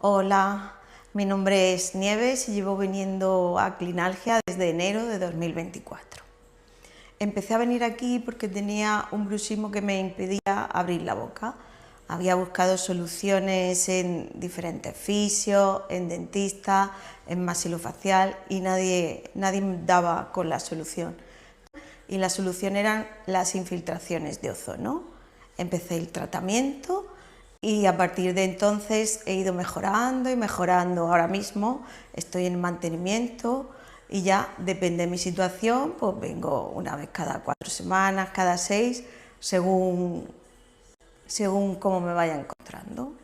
Hola, mi nombre es Nieves y llevo viniendo a Clinalgia desde enero de 2024. Empecé a venir aquí porque tenía un bruxismo que me impedía abrir la boca. Había buscado soluciones en diferentes fisios, en dentista, en maxilofacial y nadie me daba con la solución. Y la solución eran las infiltraciones de ozono. Empecé el tratamiento y a partir de entonces he ido mejorando y mejorando. Ahora mismo estoy en mantenimiento y ya depende de mi situación, pues vengo una vez cada 4 semanas, cada 6, según cómo me vaya encontrando.